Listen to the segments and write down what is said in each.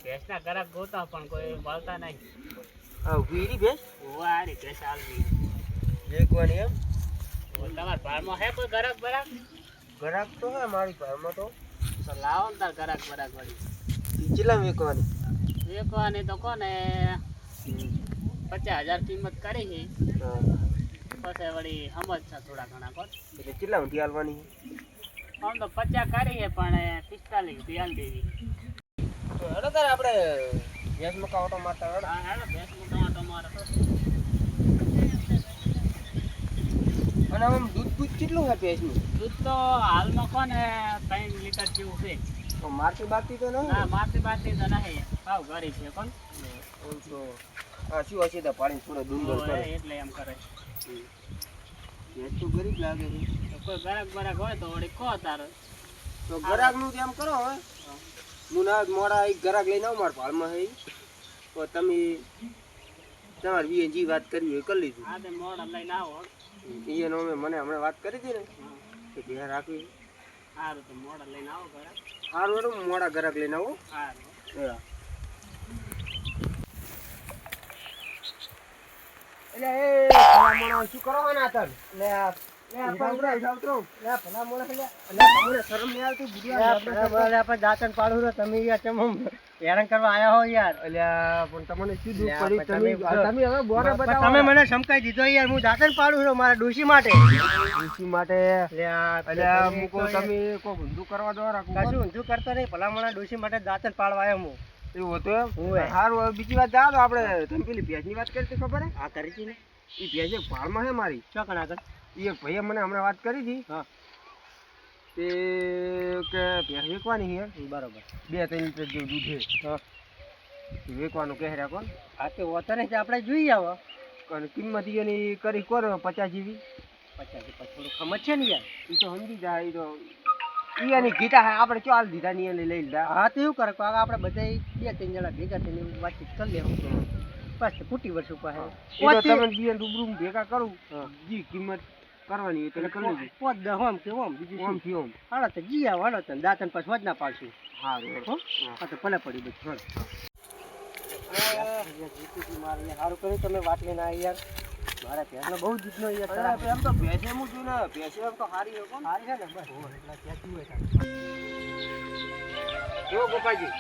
ભેંસના ગરાક ગોતા પણ કોઈ મળતા નહીં. આ વીરી ભેંસ ઓવા આરી ભેંસ આલવી. વેકવાની એમ તમારા ભાળમાં હે કોઈ ગરાક બરાક? ગરાક તો હે મારી ભારમાં તો લાવો ને તાર ગરાક બરાક વળી. કેટલા વેકવાની વેકવાની તો કોને 50,000 કિંમત કરી છે. પછી વળી સમજ છે થોડા ઘણા કોણ. એટલે કેટલા ઊંધી હાલવાની આમ તો 50 કરી છે પણ 45 ધ્યાન દેવી. તો હેડો તારે આપણે ભેંસ મકા ઓટો મારતા હેડો. હા હેડો ભેંસ મૂકવા તમારે. અને આમ દૂધ કેટલું હે ભેંસનું? દૂધ તો હાલમાં કોને 3 લીટર જેવું છે. તો મારતી બારતી તો નહીં ના મારતી બારતી તો નહીં. ભાવ ઘરી છે કોણ. એમ તો આ શું હશે તો પાણી થોડો ડુંગર કરે એટલે એમ કરે. ભેંસ તો ગરીબ લાગે છે. તો કોઈ ગરાક બરાક હોય તો વળી કહો તારે. તો ગરાકનું તો એમ કરો હવે હું ના મોડા એક ગરાક લઈને આવું મારા ભાળમાં હે તો તમે તમારે વીએનજી વાત કરી કરી લીધું. હા તે મોડા લઈને આવો. ઈએનો મને હમણાં વાત કરી હતી ને કે ધ્યાન રાખવી. સારું તો મોડા લઈને આવો ગરાક. સારું હતું મોડા ગરાક લઈને આવું. સારું. એટલે એ ભલામણો શું કરવાના હતા એટલે દાંતણ પાડું તમે હેરાન કરવા આયા હો યાર. પણ તમને શું દુઃખ પડી તમે હવે બોરે બતાવો. તમે મને સમકાઈ દીધો યાર. હું દાંતણ પાડું છું મારા ડોશી માટે. ડોશી માટે એટલે હું કહું તમે કોઈ ઊંધું કરવા દો રાખું. કશું ઊંધું કરતો નહીં. ભલામણા ડોશી માટે દાંતણ પાડવા આવ્યો હું. એવું હતું એમ? સારું હવે બીજી વાત જાઓ તો આપણે તમે પેલી ભેંસની વાત કરી હતી ખબર હે? હા કરી હતી ને. એ ભેંસ એક ભાળમાં છે મારી. ચોકણ આગળ એ ભાઈએ મને હમણાં વાત કરી હતી. હા તે કે ભેંસ વેચવાની છે. બરાબર 2-3 લીટર જેવું દૂધ છે. વેચવાનું કહે રહ્યા કોણ. હા તે હોતા નહીં આપણે જોઈ આવો અને કિંમત એની કરી કરો 50 જેવી. 50 થોડું ખમત છે ને યાર. એ તો સમજી જાય. એ તો એની ગીતા આપણે ચો હાલ દીધા ની એને લઈ લીધા. હા તો એવું કરે આપણે બધા 2-3 જણા ભેગા થઈને વાતચીત કરી લેવું. પાછું ફૂટી વર્ષ ઉપર તમે રૂબરૂ ભેગા કરું જી કિંમત કરવાની તમે કરી લેજો. 5-10 ઓમ કે ઓમ બીજું ઓમ થી ઓમ હાલો તો જી આવો હાલો તો દાંતન પાછું વજ ના પાડશું. સારું હા તો ભલે પડી બધું. સારું કર્યું તમે વાત લઈને આવી યાર. મારા ભેંસનો બહુ જીતનો યાર. એમ તો ભેંસે હું જોયું ને ભેંસે એમ તો સારી હોય સારી છે ને બસ જો ગોપાજી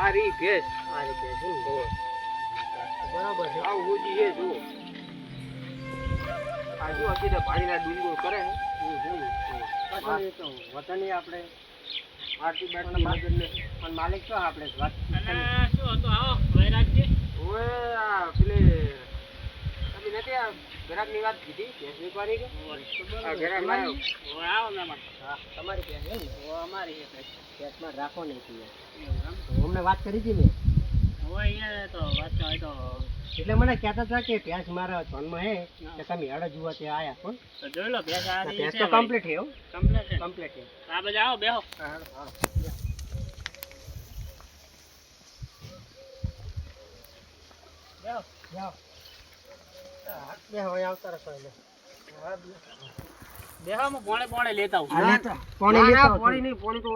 આ રી ભેંસ બરાબર છે. આવું હોજી છે જુઓ. આ જો અત્યારે પાણીના ડુંગો કરે વતની આપણે આરતી બારતી પણ માલિક તો આપણે વાત શું હતું આવો વૈરાગજી. ઓએ આ પેલે તમે નથી આ ગ્રાહકની વાત કીધી ભેંસ વેચવાની કે આ ગ્રાહક લાવ્યો. આવો મહેમાન. હા તમારી ભેંસ છે ને? અમારી ભેંસમાં રાખો નહીં અમને વાત કરી હતી મેં. તો વાત તો એટલે મને કહેતા હતા કે ભેંસ મારા ધોનમાં હે કે તમે હેડો જુઓ ત્યાં આયા પણ તો જોઈ લો ભેંસ આ ભેંસ તો કમ્પ્લીટ હે. કમ્પ્લીટ છે. આ બાજુ આવો બેહો. બેહો આવતા રહો એટલે બેહો હું પોણે લેતા આવું. પાણી નહીં પાણી તો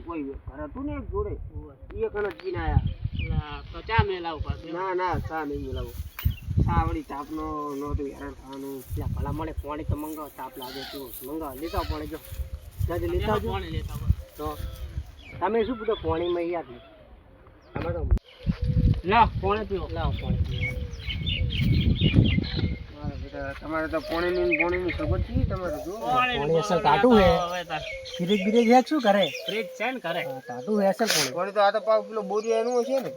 કોઈ ઘર હતું ને એક જોડે એ કણ જ પીને આયા. તો ચા મેલાવું પાછું. ના ચા નહીં મેલાવું. ચા વળી તાપનો નહોતું હેરાન થવાનું. ત્યાં ભલા મળે પાણી તો મંગાવો. તાપ લાગે તો મંગાવો. લેતા પાણી જો લેતા પાણી લેતા તો તમે શું પૂછો પાણીમાં યાદ નહીં તમે તો લાવ પાણી પીવો. લાવો પાણી પીવો. તમારે તો પાણીની ખબર છે. તમારે જો પાણી અસલ કાટું હે. ફ્રીજ બીરેજ હેક શું કરે? ફ્રીજ છે ને કરે. કાટું હે અસલ પાણી તો આ તો પાવ પેલો બોરિયા એનું હશે ને.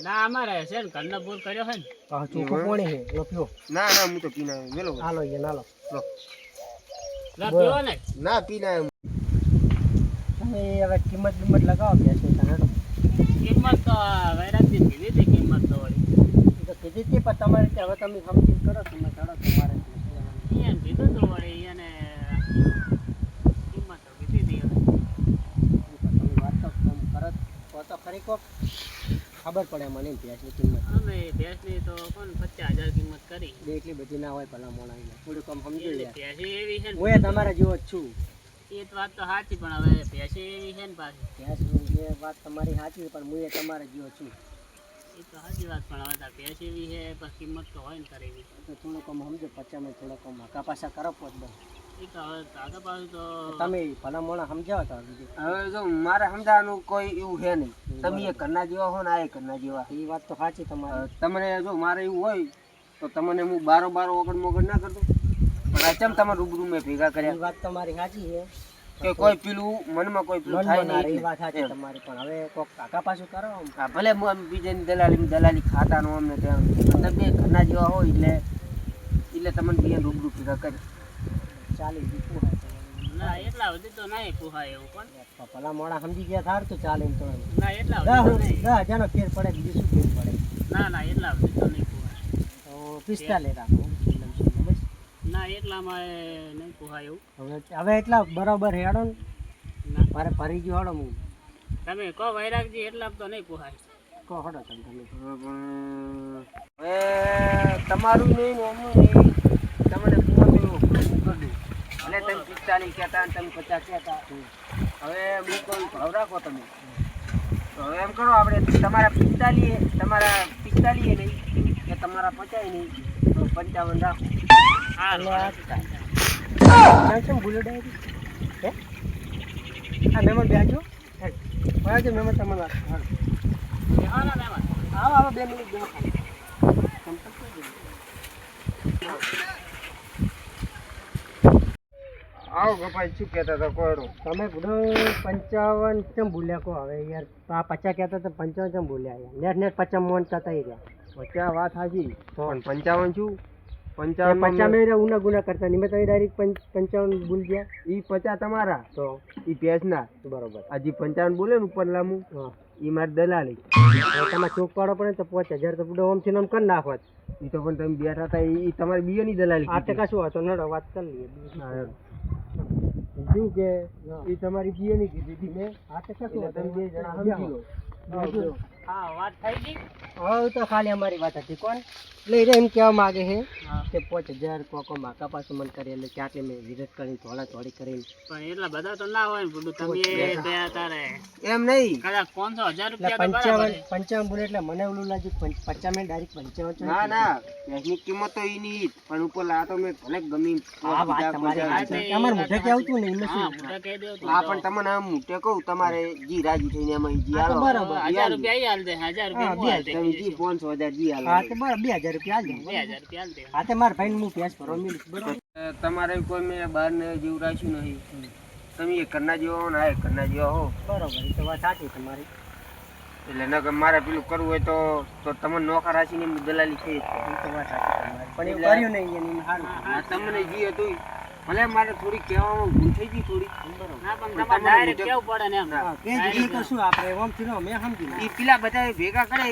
ના અમારે છે ને ઘરનો બોર કર્યો છે ને. ચોખ્ખું પાણી હે લો પીવો. ના હું તો પીના મેલો હાલો ये ના લો પીવો ને. ના પીના તમે હવે કિંમત લગાવો ભેંસની તાણો. કિંમત તો વૈરાગજી કીધી હતી કિંમત તો વળી. તો કીધી હતી પણ તમારે હવે તમે સમજી કરો તમે ચડો તમારે એને કીધું હતું વળી એને કિંમત તો કીધી હતી. તમે વાત તો કરત તો ખરી કોક ખબર પડે મને ભેંસની કિંમત. અમે ભેંસની તો કોણ 50,000 કિંમત કરી. એટલી બધી ના હોય ભલા મોણાઈને થોડું કમ સમજી લે. ભેંસ એવી છે ને હું તમારા જેવો જ છું. એ તો વાત તો સાચી પણ હવે ભેંસ એવી છે ને પાછી ભેંસ એ વાત તમારી સાચી પણ હું એ તમારે જેવો છું એ તો સાચી વાત પણ હવે તાર ભેંસ એવી છે પણ કિંમત તો હોય ને તારે એવી તો થોડુંક આમ સમજો પચામાં થોડોક આમ હકા પાછા કરો પોત બસ એ તો હવે આગળ પાછું તો તમે ભલા મોણા સમજાવો તો બીજું હવે જો મારે સમજાવવાનું કોઈ એવું છે નહીં. તમે એ ઘરના જેવા હો ને આ એ ઘરના જેવા. એ વાત તો સાચી તમારી તમને જો મારે એવું હોય તો તમને હું બારો ઓગણ મોગણ ના કરતો, પણ આ ચમ તમારે રૂબરૂ મેં ભેગા એ કર્યા વાત તમારી સાચી છે કે કોઈ પેલું મનમાં કોઈ પેલું થાય મનમાં ના રહે, એ નહીં. વાત સાચી તમારી પણ હવે કોક કાકા પાછું કરો આમ. હા, ભલે હું આમ બીજાની દલાલી ખાતાનું અમને ત્યાં તમે બે ઘરના જેવા હોય એટલે તમને બે રૂબરૂ ભેગા કરી. ચાલી દીધું હોય તો. ના એટલા સુધી તો નહીં પોહાય એવું પણ ભલા મોણા સમજી ગયા થાર તો ચાલે એમ તો ના એટલા સુધી તો નહીં. 10,000 નો ફેર પડે બીજું શું ફેર પડે ના એટલા સુધી તો નહીં પોહાય. તો 45 રાખો બસ. ના એટલામાં એ નહીં પોહાય એવું. હવે એટલા બરોબર હેડો ને ના મારે ભરી ગયો હડો હું તમે કહો વૈરાગજી એટલા તો નહીં પોહાય. કહો હડો તમે હવે તમારું નહીં ને અમનું નહીં, તમને પૂરું કરી દઉં. ભલે તમે 45 કહેતા ને તમે 50 કહેતા, હવે હું કોઈ ભાવ રાખો તમે. તો હવે એમ કરો આપણે તમારા 45 નહીં કે તમારા 50 નહીં, તો 55 રાખો. કેમ ભૂલો ડાયરી હે હા મહેમાન બેજો બેજો મહેમાન તમને વાત હા ના મહેમાન આવો આવો 2 મિનિટ બેહો આવો ગપાઈ શું કહેતા હતા કોયડો? તમે ભૂલો 55 કેમ ભૂલ્યા કહો હવે યાર આ 50 કહેતા તો 55 કેમ ભૂલ્યા યાર નેટ 50 મોન થતા રહ્યા વચ્ચે વાત સાચી પણ 55 શું 50 મેં ઉના ગુના કરતા નહીં મેં તમે ડાયરેક્ટ 55 ભૂલ ગયા. ઈ 50 તમારા તો ઈ ભેંસના. બરોબર હજી 55 બોલે ને ઉપર લાંબુ હા ઈ મારી દલાલી. હવે તમે ચોક પાડો પડે તો 5000 તો બધો ઓમથી ઓમ કરી નાખો ઈ તો પણ તમે બેઠા હતા ઈ તમારી બીયોની દલાલી. આ ટકા શું હતો નડો વાત કરી લઈએ હા, શું કે ઈ તમારી બીયોની કીધી હતી મેં. આ ટકા શું એટલે હતો તમે બે જણા સમજી લો. હા વાત થઈ ગઈ. હવે તો ખાલી અમારી વાત હતી કોણ એટલે એમ કહેવા માંગે છે હા કે 5000 કોકો માકા પાસે મન કરી એટલે ક્યાંથી મેં વિરોધ કરીને થોડી કરીને પણ એટલા બધા તો ના હોય ને બધું તમે બે તારે એમ નહીં. કદાચ 500,000 એટલે રૂપિયા તો બરાબર છે. 55 બોલે એટલે મને એવું લાગ્યું 50 મેં ડાયરેક્ટ 55 ના ના ભેંસની કિંમત તો ઈ નહીં જ. પણ ઉપર આ તો મેં ભલે ગમી આ વાત તમારી સાચી. અમારે મોઢે કે આવતું નહીં હા નથી મોટા કહી દેવું તું હા તો. પણ તમને આમ મોટે કહું તમારે જી રાજી થઈને એમાં જી હા, તો હાલો. બરાબર. 1000 રૂપિયા ઈ હાલ દે 1000 રૂપિયા હું હાલ દે તમે જી 500,000 જી હાલો. હા તો બરાબર 2000 રૂપિયા આલજો 2000 રૂપિયા હાલ દે. હા તે મારા ભાઈને હું પેસ ભરવા મિલીશ બરાબર તમારે કોઈ મેં બહાર ને જેવું રાખ્યું નહીં. તમે એ ઘરના જેવા હો ને આ એ ઘરના જેવા હો બરોબર એ તો વાત સાચી તમારી એટલે નકર મારે પેલું કરવું હોય તો તમને નોખા રાખીને એમની દલાલી થઈ જ. એ તો વાત સાચી તમારી પણ એવું કર્યું નહીં એની સારું આ તમને જી હતું ભલે મારે થોડી કહેવામાં ભૂલ થઈ ગઈ થોડી. ના પણ તમારે ડાયરેક્ટ કેવું પડે ને એમ. હા. કે જ તો શું આપણે ઓમ થી મેં સમજી ઈ પેલા બધા ભેગા કરે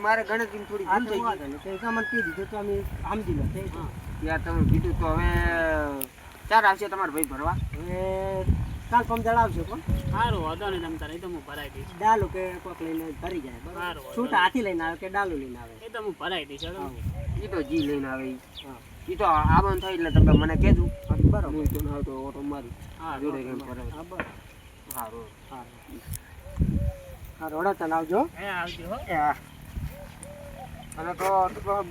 મારે ગણતરી થોડી આ ભૂલ તો થઈ ગઈ. વાંધો નહીં. તો એ મને કહી દીધું તો અમે સમજી લો થઈ ગયું. ત્યાં તમે કીધું તો હવે ચાર આવશે તમારા ભાઈ ભરવા. હવે કાલ પમ જણાવજો કોણ સારું વાંધો નહીં તમ તારે એ તો હું ભરાઈ દઈશ. ડાલુ કે કોક લઈને ભરી જાય બરાબર સારું છૂટા હાથી લઈને આવે કે ડાલુ લઈને આવે એ તો હું ભરાઈ દઈશ હેડો. ઈ તો જી લઈને આવે ઈ. હા ઈ તો આવવાનું થાય એટલે તમે મને કહેજો. હા, બરાબર હું તો ના તો ઓટો મારી હા જોડે કેમ ભરાય. હા બરાબર સારું. હા રોડા તને આવજો હે આવજો હો. અને તો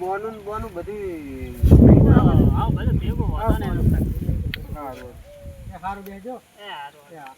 બોનું બધું આવો બધું ભેગું વાંધો નહીં. સારું. સારું બેજો એ હારું. હા